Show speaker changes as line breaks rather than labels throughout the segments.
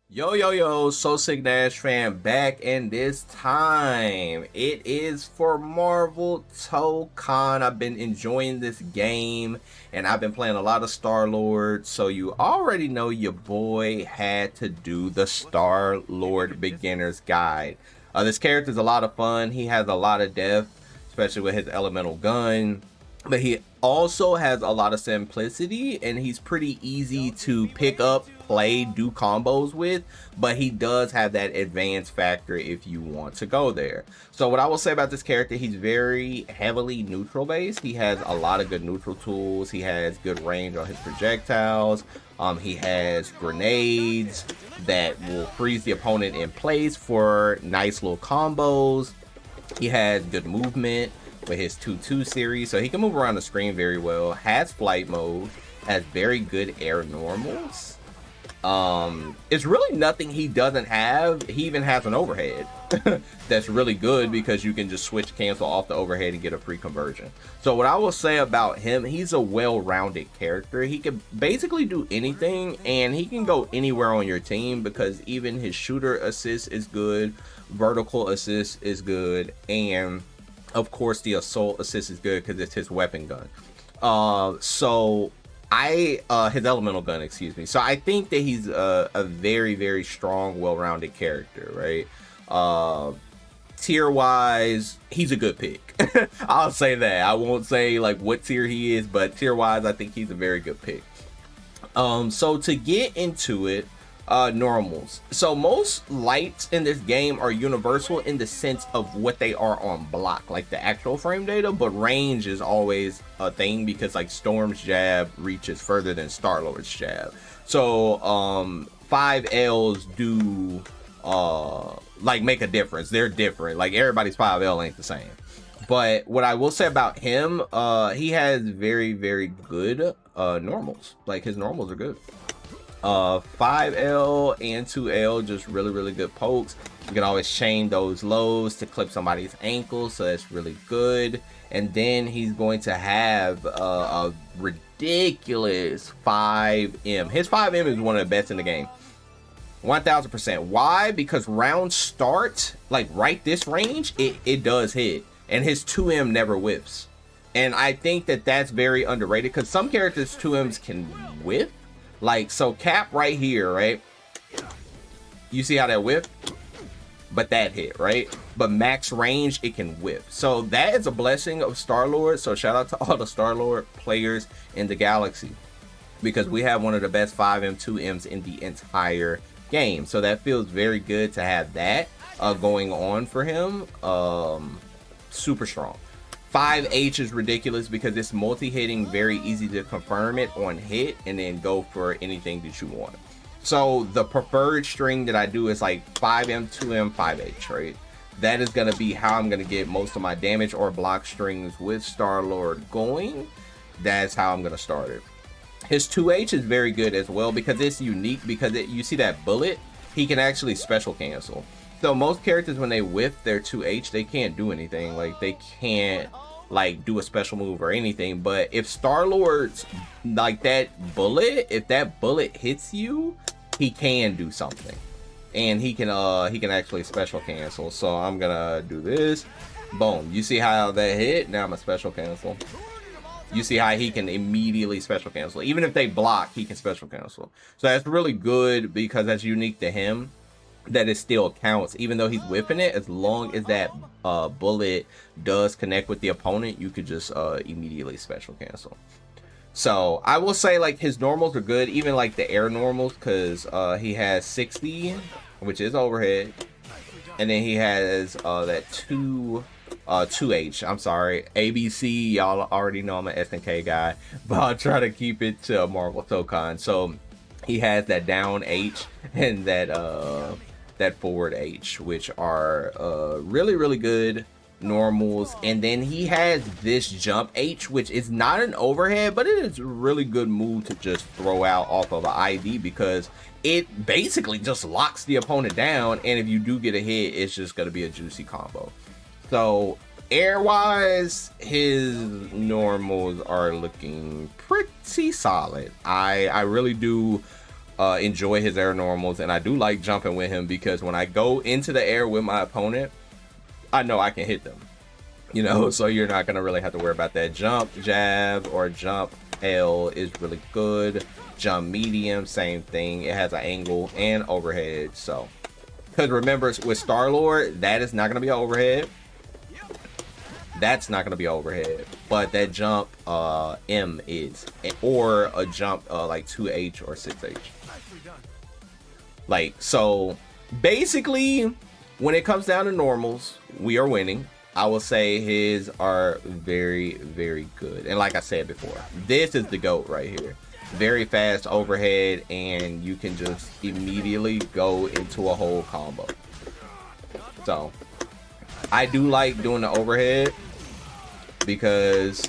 Yo, So Sick Dash fam back, and this time it is for Marvel Tokon. I've been enjoying this game and I've been playing a lot of Star-Lord, so you already know your boy had to do the Star-Lord Beginner's Guide. This character is a lot of fun. He has a lot of depth, especially with his elemental gun, but he also has a lot of simplicity and he's pretty easy to pick up, play, do combos with, but he does have that advanced factor if you want to go there. So what I will say about this character, he's very heavily neutral based. He has a lot of good neutral tools. He has good range on his projectiles. He has grenades that will freeze the opponent in place for nice little combos. He has good movement with his 2-2 series, so he can move around the screen very well. Has flight mode, has very good air normals. It's really nothing he doesn't have. He even has an overhead that's really good because you can just switch cancel off the overhead and get a free conversion. So what I will say about him, he's a well-rounded character. He can basically do anything and he can go anywhere on your team because even his shooter assist is good, vertical assist is good, and of course the assault assist is good because it's his weapon gun. His elemental gun, excuse me. So I think that he's a very strong, well-rounded character, right? Tier wise, he's a good pick. I'll say that. I won't say like what tier he is, but tier wise, I think he's a very good pick. So to get into it, normals. So most lights in this game are universal in the sense of what they are on block, like the actual frame data, but range is always a thing because like Storm's jab reaches further than Star-Lord's jab. So 5Ls do like make a difference. They're different. Like everybody's 5L ain't the same. But what I will say about him, he has very good normals. Like his normals are good. 5L and 2L, just really good pokes. You can always chain those lows to clip somebody's ankle, so that's really good. And then he's going to have a ridiculous 5M. His 5M is one of the best in the game, 1000%. Why? Because round start, like right this range, it does hit, and his 2M never whiffs. And I think that that's very underrated because some characters 2Ms can whiff. Like, so Cap right here, right? You see how that whip? But that hit, right? But max range, it can whip. So that is a blessing of Star-Lord. So shout out to all the Star-Lord players in the galaxy, because we have one of the best 5M, 2Ms in the entire game. So that feels very good to have that going on for him. Super strong. 5H is ridiculous because it's multi-hitting, very easy to confirm it on hit and then go for anything that you want. So the preferred string that I do is like 5M, 2M, 5H, right? That is going to be how I'm going to get most of my damage or block strings with Star-Lord going. That's how I'm going to start it. His 2H is very good as well because it's unique because you see that bullet, he can actually special cancel. So most characters, when they whiff their 2H, they can't do anything. Like they can't like do a special move or anything. But if Star-Lord's like that bullet, if that bullet hits you, he can do something, and he can actually special cancel. So I'm gonna do this. Boom. You see how that hit? Now I'm a special cancel. You see how he can immediately special cancel. Even if they block, he can special cancel. So that's really good because that's unique to him, that it still counts even though he's whipping it. As long as that bullet does connect with the opponent, you could just immediately special cancel. So I will say like his normals are good, even like the air normals, because he has 60, which is overhead, and then he has that 2H. I'm sorry, ABC. Y'all already know I'm an SNK guy, but I'll try to keep it to Marvel Tokon. So he has that down H and that forward H, which are really good normals. And then he has this jump H, which is not an overhead, but it is a really good move to just throw out off of an ID because it basically just locks the opponent down, and if you do get a hit, it's just going to be a juicy combo. So air wise, his normals are looking pretty solid. I really do enjoy his air normals, and I do like jumping with him because when I go into the air with my opponent, I know I can hit them, you know, so you're not gonna really have to worry about that. Jump jab or jump L is really good. Jump medium, same thing. It has an angle and overhead. So, because remember with Star-Lord, that is not gonna be an overhead. That's not gonna be overhead, but that jump M is, or a jump like 2H or 6H. Like, so basically when it comes down to normals, we are winning. I will say his are very, very good. And like I said before, this is the GOAT right here. Very fast overhead, and you can just immediately go into a whole combo. So I do like doing the overhead because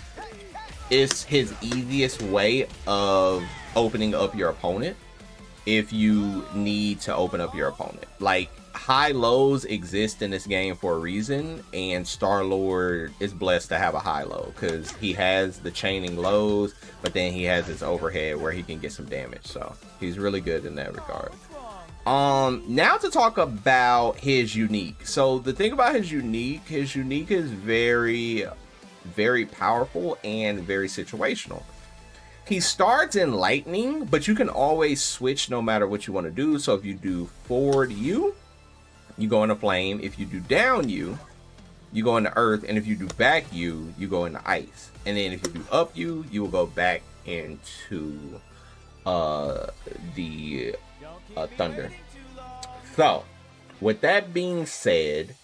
it's his easiest way of opening up your opponent if you need to open up your opponent. Like, high lows exist in this game for a reason, and Star-Lord is blessed to have a high low because he has the chaining lows, but then he has his overhead where he can get some damage. So he's really good in that regard. Now to talk about his unique. So the thing about his unique is very, very powerful and very situational. He starts in lightning, but you can always switch no matter what you want to do. So if you do forward U, you go into flame. If you do down U, you go into earth. And if you do back U, you go into ice. And then if you do up U, you will go back into the thunder. So with that being said,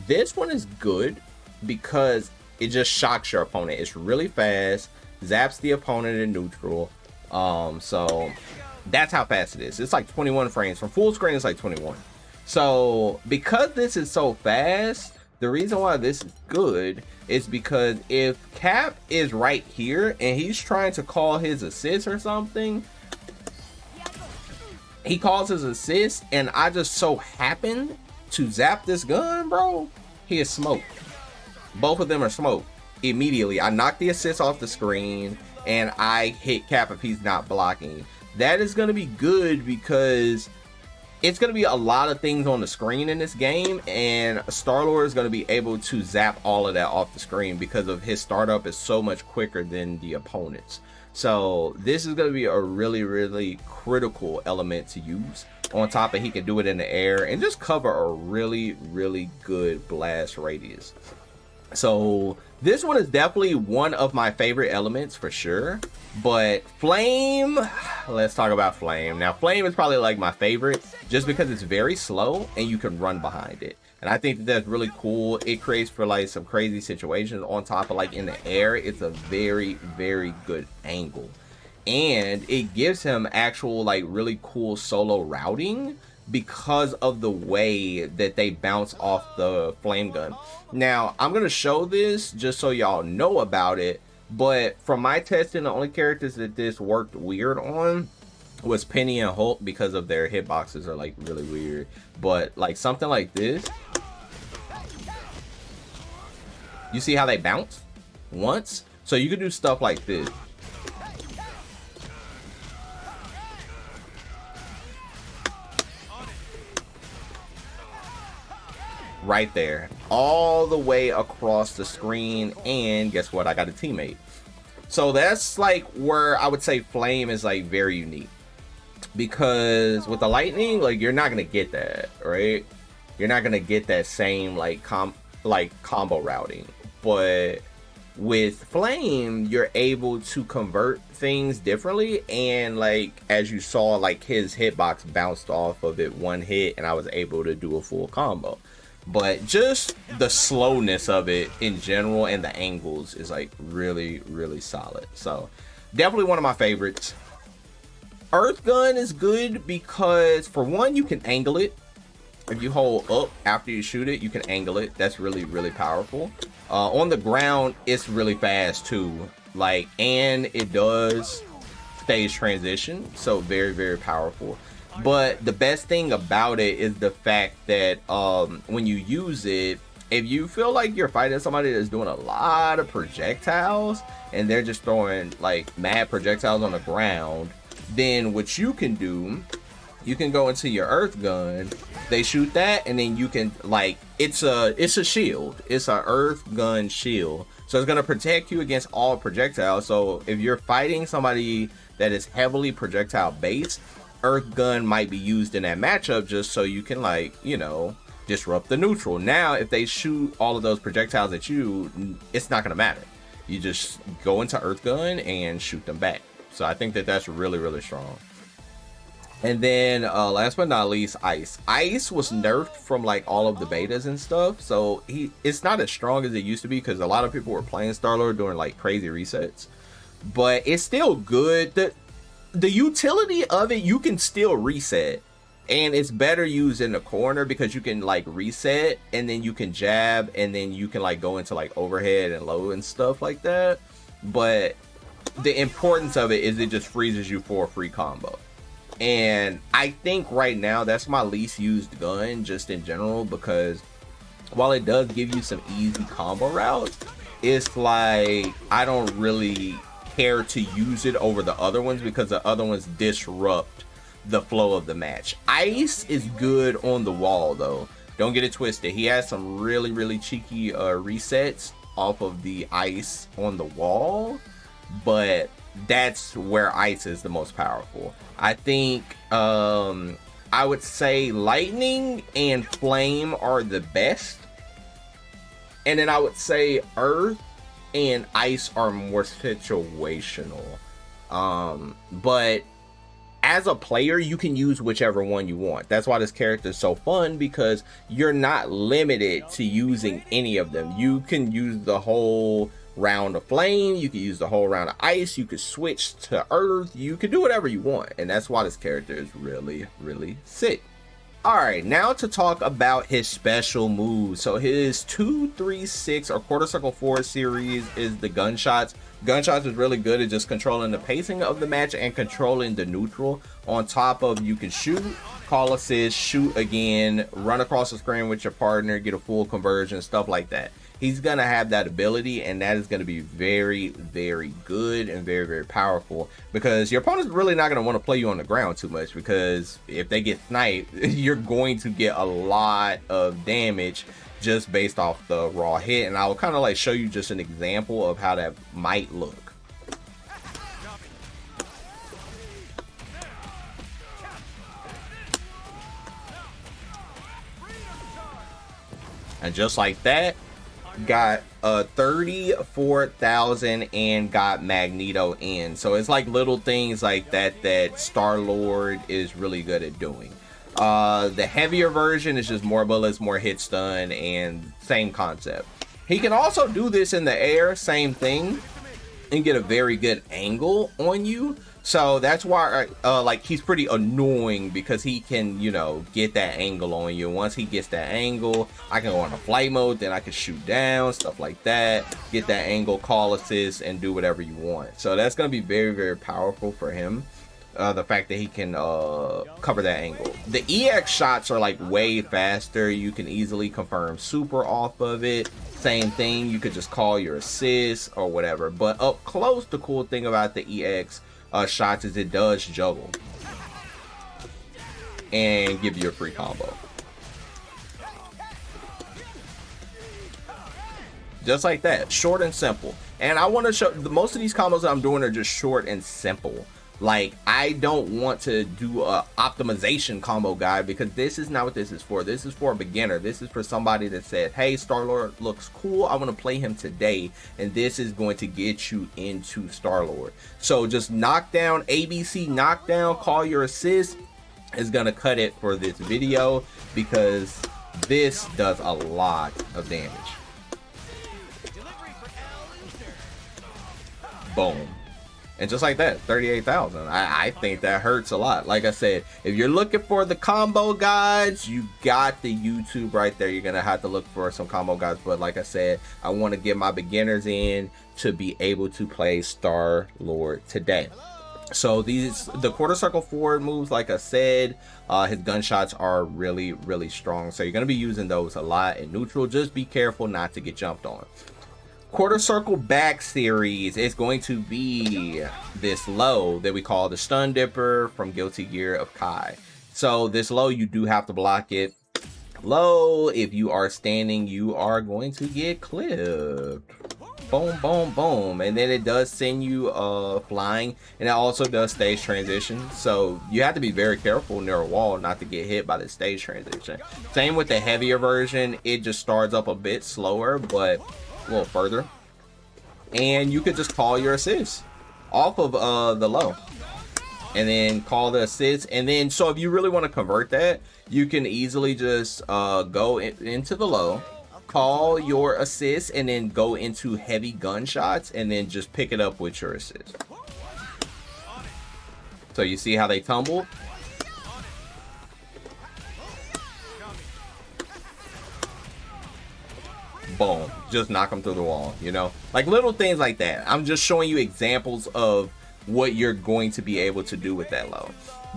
this one is good because it just shocks your opponent. It's really fast, zaps the opponent in neutral. So that's how fast it is. It's like 21 frames. From full screen, it's like 21. So because this is so fast, the reason why this is good is because if Cap is right here and he's trying to call his assist or something, he calls his assist and I just so happen to zap this gun, bro, he is smoked. Both of them are smoked immediately. I knock the assist off the screen and I hit Cap if he's not blocking. That is going to be good because it's going to be a lot of things on the screen in this game, and Star-Lord is going to be able to zap all of that off the screen because of his startup is so much quicker than the opponent's. So this is going to be a really, really critical element to use. On top of he can do it in the air and just cover a really, really good blast radius. So this one is definitely one of my favorite elements for sure. But flame, let's talk about flame. Now flame is probably like my favorite just because it's very slow and you can run behind it. And I think that that's really cool. It creates for like some crazy situations. On top of like in the air, it's a very, very good angle. And it gives him actual like really cool solo routing because of the way that they bounce off the flame gun. Now I'm gonna show this just so y'all know about it, but from my testing, the only characters that this worked weird on was Penny and Hulk because of their hitboxes are like really weird. But like something like this, you see how they bounce once? So you could do stuff like this. Right there, all the way across the screen, and guess what? I got a teammate. So that's like where I would say flame is like very unique, because with the lightning, like you're not gonna get that, right? You're not gonna get that same like combo routing, but with flame you're able to convert things differently. And like as you saw, like his hitbox bounced off of it one hit and I was able to do a full combo. But just the slowness of it in general and the angles is like really, really solid. So definitely one of my favorites. Earth gun is good because for one, you can angle it. If you hold up after you shoot it, you can angle it. That's really, really powerful. On the ground, it's really fast too. Like, and it does stage transition. So very, very powerful. But the best thing about it is the fact that when you use it, if you feel like you're fighting somebody that's doing a lot of projectiles and they're just throwing like mad projectiles on the ground, then what you can do, you can go into your earth gun, they shoot that, and then you can, like, it's a shield. It's a earth gun shield. So it's gonna protect you against all projectiles. So if you're fighting somebody that is heavily projectile based, earth gun might be used in that matchup just so you can, like, you know, disrupt the neutral. Now, if they shoot all of those projectiles at you, it's not gonna matter. You just go into earth gun and shoot them back. So I think that that's really, really strong. And then last but not least, Ice. Ice was nerfed from like all of the betas and stuff, so it's not as strong as it used to be because a lot of people were playing Star-Lord during like crazy resets. But it's still good. The utility of it, you can still reset, and it's better used in the corner because you can like reset and then you can jab and then you can like go into like overhead and low and stuff like that. But the importance of it is it just freezes you for a free combo. And I think right now that's my least used gun just in general, because while it does give you some easy combo routes, it's like I don't really care to use it over the other ones because the other ones disrupt the flow of the match. Ice is good on the wall though. Don't get it twisted. He has some really, really cheeky resets off of the ice on the wall, but that's where Ice is the most powerful. I think I would say Lightning and Flame are the best, and then I would say Earth and Ice are more situational. But as a player, you can use whichever one you want. That's why this character is so fun, because you're not limited to using any of them. You can use the whole round of Flame, you can use the whole round of Ice, you could switch to Earth, you can do whatever you want, and that's why this character is really, really sick. Alright, now to talk about his special moves. So his 2, 3, 6 or quarter circle 4 series is the gunshots. Gunshots is really good at just controlling the pacing of the match and controlling the neutral. On top of, you can shoot, call assist, shoot again, run across the screen with your partner, get a full conversion, stuff like that. He's gonna have that ability, and that is gonna be very, very good and very, very powerful, because your opponent's really not gonna want to play you on the ground too much, because if they get sniped, you're going to get a lot of damage just based off the raw hit. And I'll kind of like show you just an example of how that might look. And just like that, got 34,000 and got Magneto in. So it's like little things like that that Star-Lord is really good at doing. The heavier version is just more bullets, more hit stun, and same concept. He can also do this in the air, same thing, and get a very good angle on you. So that's why like he's pretty annoying, because he can, you know, get that angle on you. Once he gets that angle, I can go on a flight mode, then I can shoot down, stuff like that, get that angle, call assist, and do whatever you want. So that's going to be very, very powerful for him. The fact that he can cover that angle. The EX shots are like way faster. You can easily confirm super off of it. Same thing, you could just call your assist or whatever. But up close, the cool thing about the EX shots is it does juggle and give you a free combo. Just like that, short and simple. And I want to show, most of these combos that I'm doing are just short and simple. Like, I don't want to do a optimization combo guide, because this is not what this is for. This is for a beginner. This is for somebody that said, hey, Star-Lord looks cool, I want to play him today, and this is going to get you into Star-Lord. So just knockdown, ABC knockdown, call your assist is going to cut it for this video, because this does a lot of damage. Boom. And just like that, 38,000. I think that hurts a lot. Like I said, if you're looking for the combo guides, you got the YouTube right there. You're going to have to look for some combo guides. But like I said, I want to get my beginners in to be able to play Star-Lord today. So the quarter circle forward moves, like I said, his gunshots are really, really strong. So you're going to be using those a lot in neutral. Just be careful not to get jumped on. Quarter circle back series is going to be this low that we call the Stun Dipper from Guilty Gear of Kai. So this low, you do have to block it. Low, if you are standing, you are going to get clipped. Boom, boom, boom. And then it does send you flying, and it also does stage transition. So you have to be very careful near a wall not to get hit by the stage transition. Same with the heavier version. It just starts up a bit slower, but a little further, and you could just call your assist off of the low and then call the assist. And then so if you really want to convert that, you can easily just go into the low, call your assist, and then go into heavy gunshots and then just pick it up with your assist. So you see how they tumble. Boom, just knock them through the wall, you know, like little things like that. I'm just showing you examples of what you're going to be able to do with that low.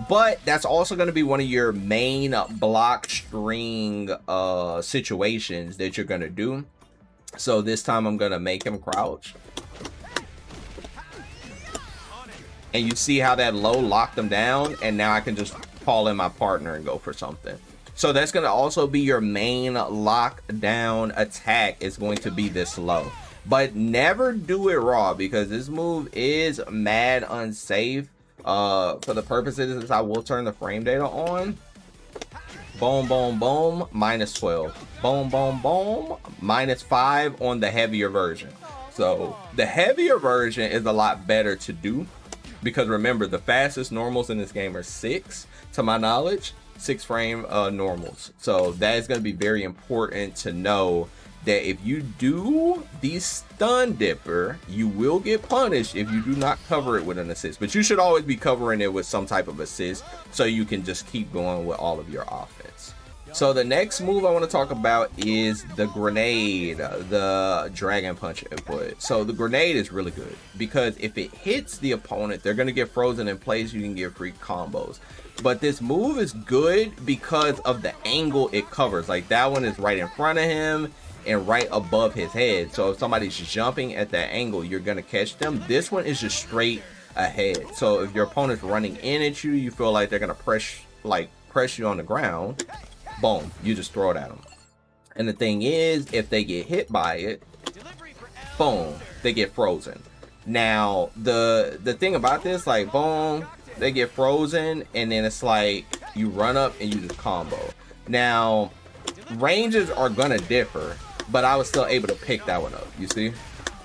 But that's also going to be one of your main block string situations that you're going to do. So this time I'm going to make him crouch, and you see how that low locked him down, and now I can just call in my partner and go for something. So that's going to also be your main lockdown attack, is going to be this low. But never do it raw, because this move is mad unsafe. For the purposes, I will turn the frame data on. Boom, boom, boom, minus 12. Boom, boom, boom, minus 5 on the heavier version. So the heavier version is a lot better to do, because remember, the fastest normals in this game are 6, to my knowledge. 6 frame normals. So that is going to be very important to know, that if you do the Stun Dipper, you will get punished if you do not cover it with an assist. But you should always be covering it with some type of assist, so you can just keep going with all of your offense. So the next move I want to talk about is the grenade, the Dragon Punch input. So the grenade is really good, because if it hits the opponent, they're going to get frozen in place. You can get free combos. But this move is good because of the angle it covers. Like that one is right in front of him and right above his head. So if somebody's jumping at that angle, you're going to catch them. This one is just straight ahead. So if your opponent's running in at you, you feel like they're going to press you on the ground. Boom, you just throw it at them. And the thing is, if they get hit by it, boom, they get frozen. Now, the thing about this, like, boom, they get frozen, and then it's like you run up and you just combo. Now, ranges are gonna differ, but I was still able to pick that one up, you see?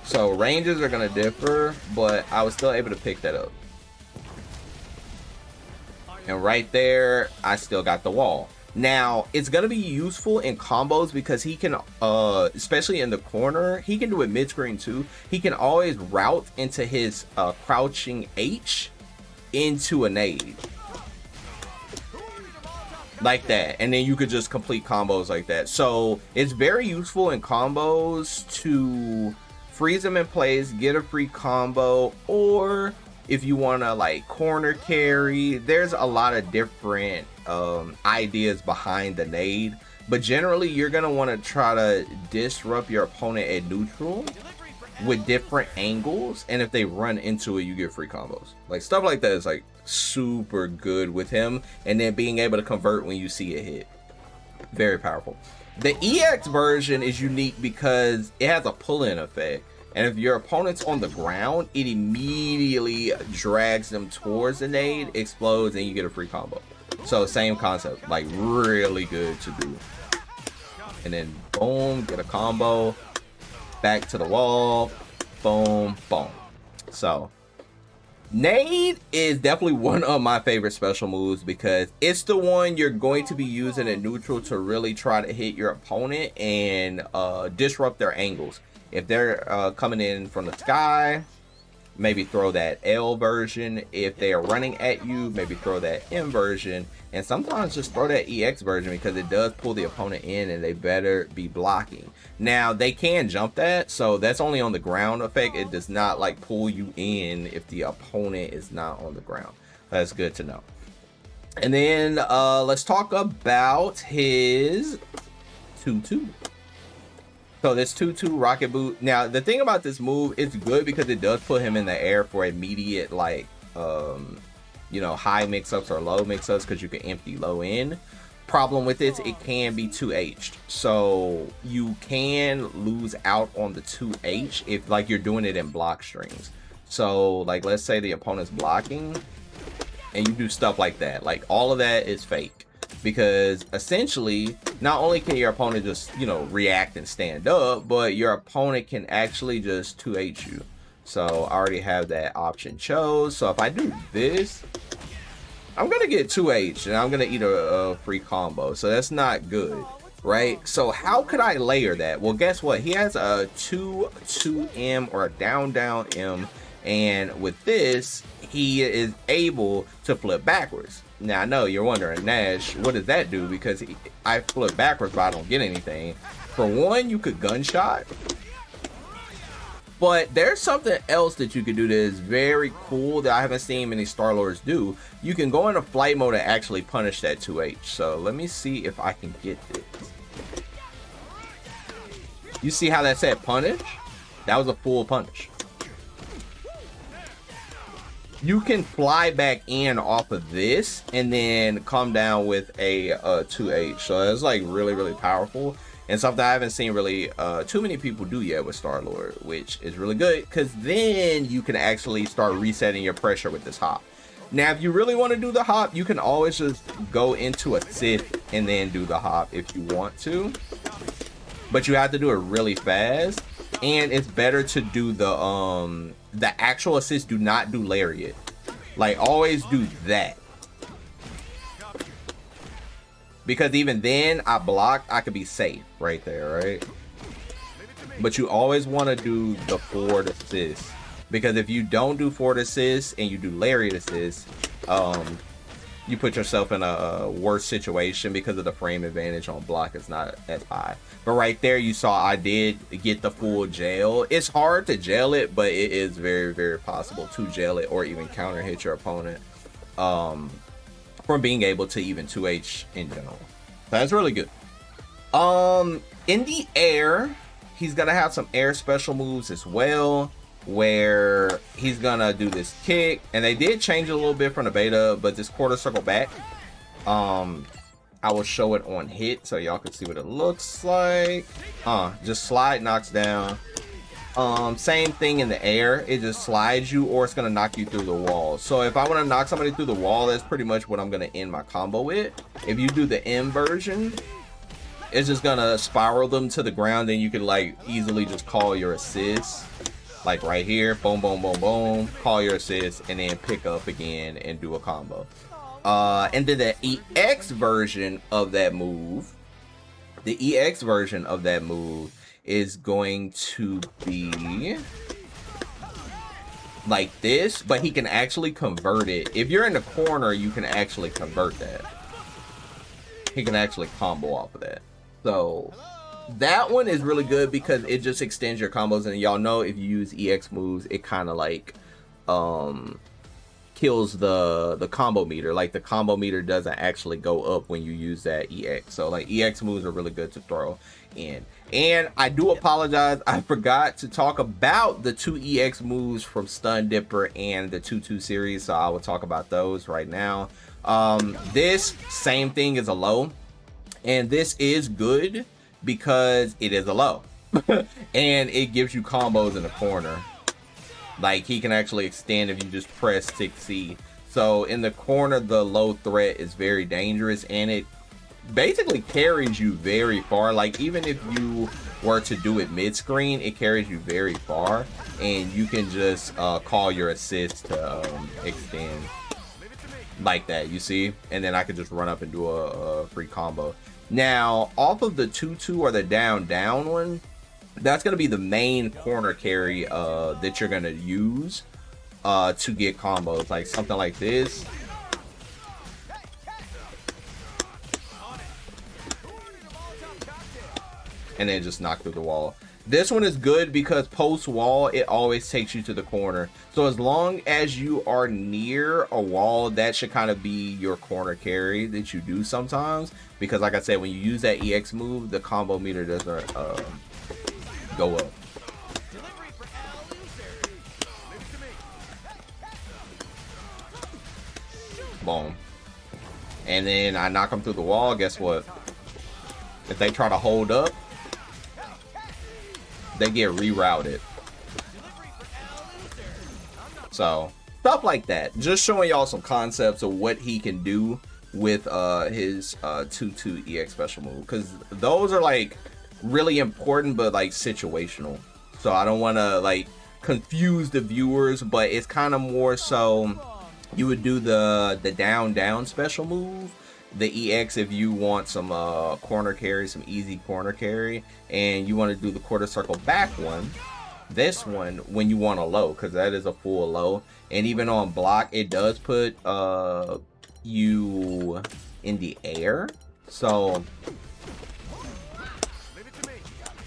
So ranges are gonna differ, but I was still able to pick that up. And right there, I still got the wall. Now, it's going to be useful in combos, because he can, especially in the corner, he can do it mid-screen too. He can always route into his crouching H into a nade. Like that. And then you could just complete combos like that. So it's very useful in combos to freeze them in place, get a free combo, or if you want to like corner carry. There's a lot of different ideas behind the nade, but generally you're going to want to try to disrupt your opponent at neutral with different angles, and if they run into it, you get free combos. Like stuff like that is like super good with him, and then being able to convert when you see it hit, very powerful. The EX version is unique because it has a pull-in effect, and if your opponent's on the ground, it immediately drags them towards the nade, explodes, and you get a free combo. So same concept, like really good to do. And then boom, get a combo, back to the wall, boom, boom. So nade is definitely one of my favorite special moves, because it's the one you're going to be using in neutral to really try to hit your opponent and disrupt their angles. If they're coming in from the sky, maybe throw that L version. If they are running at you, maybe throw that M version. And sometimes just throw that EX version, because it does pull the opponent in and they better be blocking. Now, they can jump that, so that's only on the ground effect. It does not like pull you in if the opponent is not on the ground. That's good to know. And then let's talk about his 2-2. So this 2-2 rocket boot. Now the thing about this move, it's good because it does put him in the air for immediate, like, you know, high mix-ups or low mix-ups, because you can empty low in. Problem with this, it can be 2H'd, so you can lose out on the 2H if, like, you're doing it in block strings. So, like, let's say the opponent's blocking and you do stuff like that. Like, all of that is fake, because essentially not only can your opponent just, you know, react and stand up, but your opponent can actually just 2H you. So I already have that option chose. So if I do this, I'm gonna get 2H and I'm gonna eat a free combo. So that's not good, right? So how could I layer that? Well, guess what? He has a 2-2M or a down M, and with this, he is able to flip backwards. Now I know you're wondering, Nash, what does that do? Because I flip backwards, but I don't get anything. For one, you could gunshot. But there's something else that you can do that is very cool that I haven't seen many Star-Lords do. You can go into flight mode and actually punish that 2H. So let me see if I can get this. You see how that said punish? That was a full punish. You can fly back in off of this and then come down with a 2H. So it's like really, really powerful. And something I haven't seen really too many people do yet with Star-Lord, which is really good, because then you can actually start resetting your pressure with this hop. Now, if you really want to do the hop, you can always just go into assist and then do the hop if you want to. But you have to do it really fast, and it's better to do the actual assist. Do not do lariat. Like, always do that. Because even then, I blocked, I could be safe right there, right? But you always want to do the forward assist. Because if you don't do forward assist and you do lariat assist, you put yourself in a worse situation because of the frame advantage on block is not as high. But right there, you saw I did get the full jail. It's hard to jail it, but it is very, very possible to jail it or even counter hit your opponent. From being able to even 2H in general. That's really good. In the air, he's gonna have some air special moves as well, where he's gonna do this kick, and they did change it a little bit from the beta, but this quarter circle back, I will show it on hit so y'all can see what it looks like. Just slide, knocks down. Same thing in the air, it just slides you or it's gonna knock you through the wall. So if I want to knock somebody through the wall, that's pretty much what I'm gonna end my combo with. If you do the M version, it's just gonna spiral them to the ground, and you can like easily just call your assist, like right here, boom boom boom boom, call your assist, and then pick up again and do a combo. And then the EX version of that move, is going to be like this, but he can actually convert it. If you're in the corner, you can actually convert that. He can actually combo off of that. So that one is really good because it just extends your combos, and y'all know if you use EX moves, it kind of like kills the combo meter. Like the combo meter doesn't actually go up when you use that EX. So like EX moves are really good to throw in. And I do apologize, I forgot to talk about the 2 EX moves from Stun Dipper and the 2-2 series, so I will talk about those right now. This same thing is a low, and this is good because it is a low and it gives you combos in the corner. Like he can actually extend if you just press 6C. So in the corner, the low threat is very dangerous, and it basically carries you very far. Like even if you were to do it mid screen, it carries you very far, and you can just call your assist to extend like that, you see, and then I could just run up and do a free combo. Now off of the 2-2 or the down one, that's going to be the main corner carry that you're going to use to get combos, like something like this. And then just knock through the wall. This one is good because post wall, it always takes you to the corner. So as long as you are near a wall, that should kind of be your corner carry that you do sometimes. Because like I said, when you use that EX move, the combo meter doesn't go up. Boom. And then I knock them through the wall. Guess what? If they try to hold up, they get rerouted. So stuff like that. Just showing y'all some concepts of what he can do with his 2-2 EX special move, because those are like really important but like situational. So I don't want to like confuse the viewers, but it's kind of more so you would do the down special move, the EX, if you want some corner carry, some easy corner carry, and you want to do the quarter circle back one. This one when you want a low, because that is a full low, and even on block it does put you in the air. So,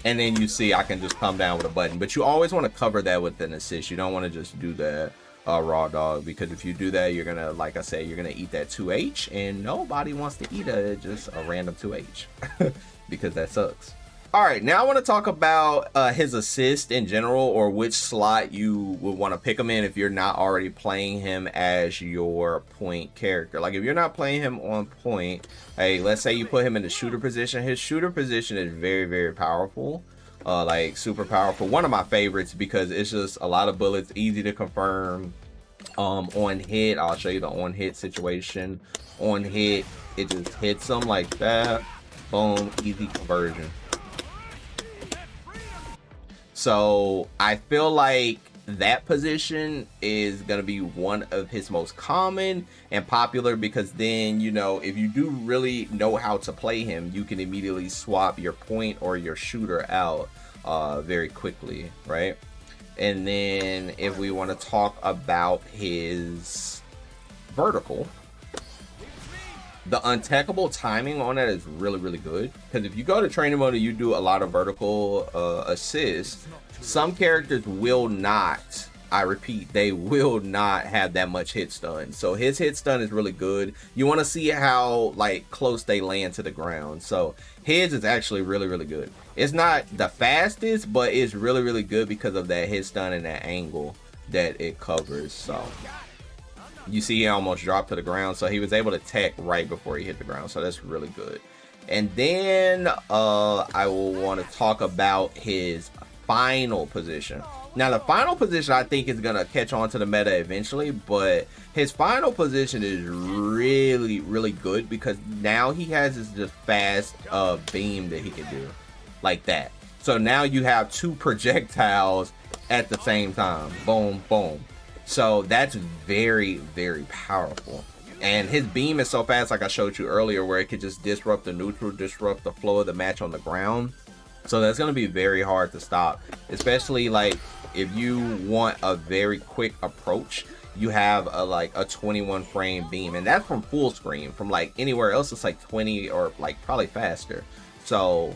and then you see I can just come down with a button, but you always want to cover that with an assist. You don't want to just do that raw dog, because if you do that, you're gonna, like I said, you're gonna eat that 2H, and nobody wants to eat just a random 2H because that sucks. All right, now I want to talk about his assist in general, or which slot you would want to pick him in if you're not already playing him as your point character. Like if you're not playing him on point, hey, let's say you put him in the shooter position. His shooter position is very, very powerful, like super powerful. One of my favorites because it's just a lot of bullets, easy to confirm. On hit, I'll show you the on hit situation. On hit, it just hits them like that. Boom, easy conversion. So I feel like that position is going to be one of his most common and popular, because then, you know, if you do really know how to play him, you can immediately swap your point or your shooter out very quickly, right? And then if we want to talk about his vertical, the untechable timing on that is really, really good, because if you go to training mode and you do a lot of vertical assists, some characters will not, I repeat, they will not have that much hit stun. So his hit stun is really good. You want to see how like close they land to the ground. So his is actually really, really good. It's not the fastest, but it's really, really good because of that hit stun and that angle that it covers. So you see he almost dropped to the ground, so he was able to tech right before he hit the ground, so that's really good. And then I will want to talk about his final position. Now the final position I think is gonna catch on to the meta eventually, but his final position is really, really good because now he has this just fast beam that he can do like that. So now you have two projectiles at the same time. Boom, boom. So that's very, very powerful. And his beam is so fast, like I showed you earlier, where it could just disrupt the neutral, disrupt the flow of the match on the ground. So that's going to be very hard to stop, especially like if you want a very quick approach. You have like a 21 frame beam, and that's from full screen. From like anywhere else, it's like 20 or like probably faster. So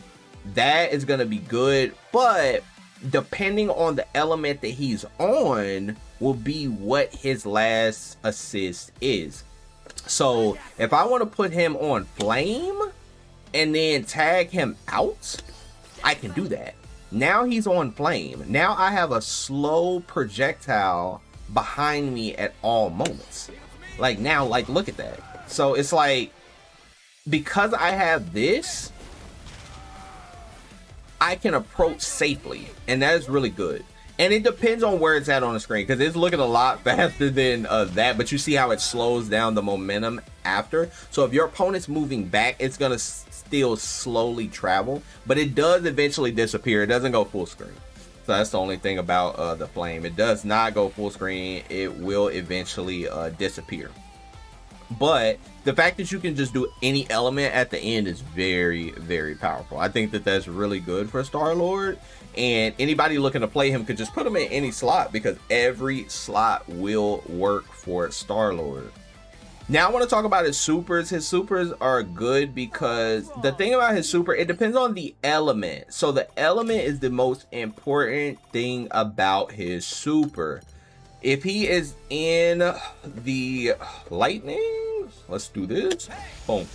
that is going to be good, but depending on the element that he's on will be what his last assist is. So if I want to put him on flame and then tag him out, I can do that. Now he's on flame. Now I have a slow projectile behind me at all moments. Like now, like look at that. So it's like, because I have this, I can approach safely, and that is really good. And it depends on where it's at on the screen, because it's looking a lot faster than that, but you see how it slows down the momentum after. So if your opponent's moving back, it's gonna still slowly travel, but it does eventually disappear. It doesn't go full screen. So that's the only thing about the flame. It does not go full screen. It will eventually disappear. But the fact that you can just do any element at the end is very, very powerful. I think that that's really good for Star-Lord, and anybody looking to play him could just put him in any slot, because every slot will work for Star-Lord. Now I want to talk about his supers. His supers are good because the thing about his super, it depends on the element. So the element is the most important thing about his super. If he is in the lightning, let's do this. Boom.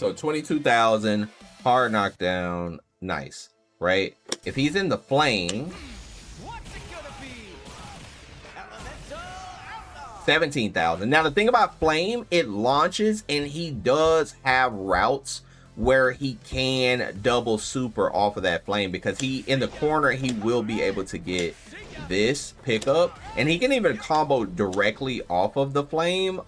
So 22,000, hard knockdown, nice, right? If he's in the flame, 17,000. Now the thing about flame, it launches and he does have routes where he can double super off of that flame, because he in the corner he will be able to get this pickup, and he can even combo directly off of the flame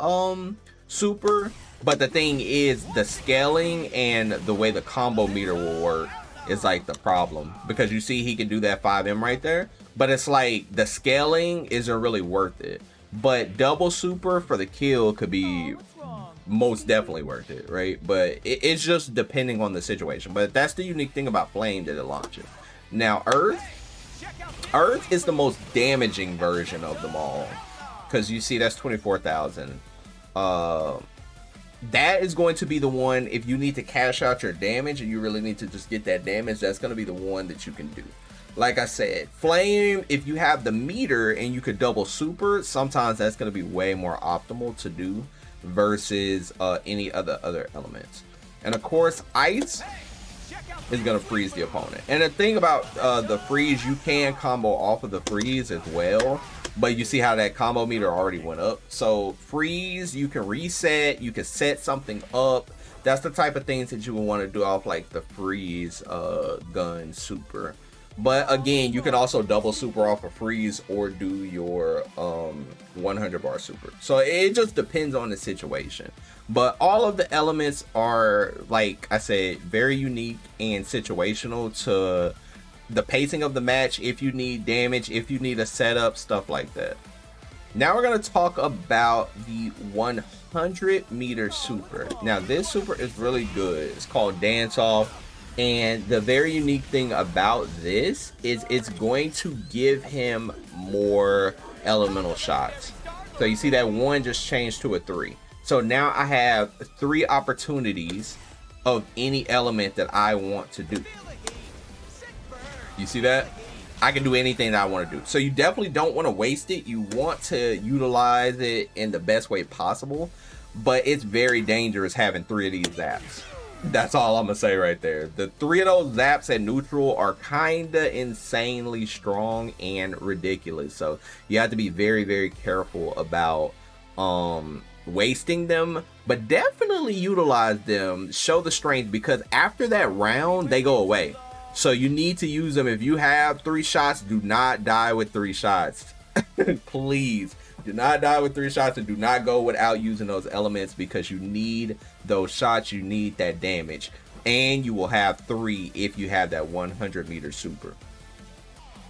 super. But the thing is, the scaling and the way the combo meter will work is like the problem, because you see he can do that 5M right there, but it's like the scaling isn't really worth it. But double super for the kill could be most definitely worth it, right? But it's just depending on the situation. But that's the unique thing about flame, that it launches. Now Earth is the most damaging version of them all, because you see that's 24,000. That is going to be the one, if you need to cash out your damage and you really need to just get that damage, that's going to be the one that you can do. Like I said, flame, if you have the meter and you could double super, sometimes that's going to be way more optimal to do versus any other elements. And of course, ice is going to freeze the opponent. And the thing about the freeze, you can combo off of the freeze as well, but you see how that combo meter already went up. So freeze, you can reset, you can set something up. That's the type of things that you would want to do off like the freeze gun super. But again, you can also double super off a freeze or do your 100 bar super. So it just depends on the situation. But all of the elements are, like I said, very unique and situational to the pacing of the match. If you need damage, if you need a setup, stuff like that. Now we're going to talk about the 100 meter super. Now this super is really good. It's called Dance Off. And the very unique thing about this is it's going to give him more elemental shots. So you see that 1 just changed to a 3. So now I have 3 opportunities of any element that I want to do. You see that? I can do anything that I want to do. So you definitely don't want to waste it. You want to utilize it in the best way possible. But it's very dangerous having 3 of these zaps. That's all I'm gonna say right there. The 3 of those zaps at neutral are kinda insanely strong and ridiculous. So you have to be very, very careful about wasting them, but definitely utilize them, show the strength, because after that round they go away. So you need to use them. If you have 3 shots, do not die with 3 shots. Please do not die with 3 shots, and do not go without using those elements, because you need those shots, you need that damage, and you will have 3 if you have that 100 meter super.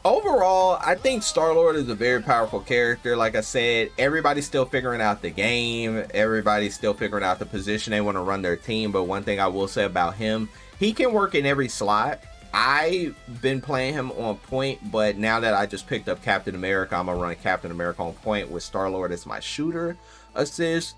Overall, I think Star-Lord is a very powerful character. Like I said, everybody's still figuring out the game, everybody's still figuring out the position they want to run their team. But one thing I will say about him, he can work in every slot. I've been playing him on point, but now that I just picked up Captain America, I'm gonna run Captain America on point with Star-Lord as my shooter assist.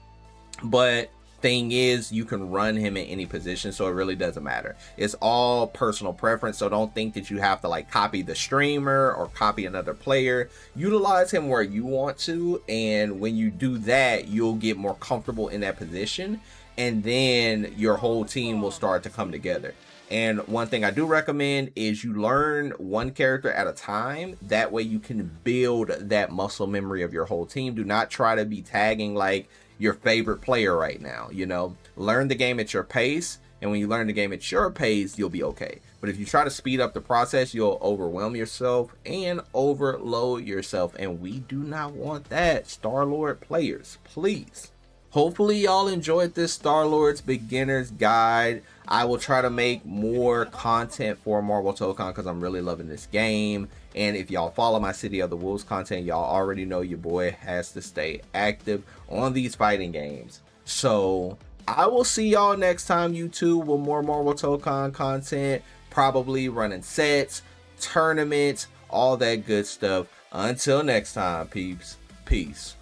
But thing is, you can run him in any position, so it really doesn't matter. It's all personal preference, so don't think that you have to like copy the streamer or copy another player. Utilize him where you want to, and when you do that, you'll get more comfortable in that position, and then your whole team will start to come together. And one thing I do recommend is you learn one character at a time. That way you can build that muscle memory of your whole team. Do not try to be tagging like your favorite player right now. You know, learn the game at your pace. And when you learn the game at your pace, you'll be okay. But if you try to speed up the process, you'll overwhelm yourself and overload yourself. And we do not want that. Star-Lord players, please. Hopefully y'all enjoyed this Star-Lord's beginner's guide. I will try to make more content for Marvel Tokon, because I'm really loving this game. And if y'all follow my City of the Wolves content, y'all already know your boy has to stay active on these fighting games. So I will see y'all next time, YouTube, with more Marvel Tokon content, probably running sets, tournaments, all that good stuff. Until next time, peeps. Peace.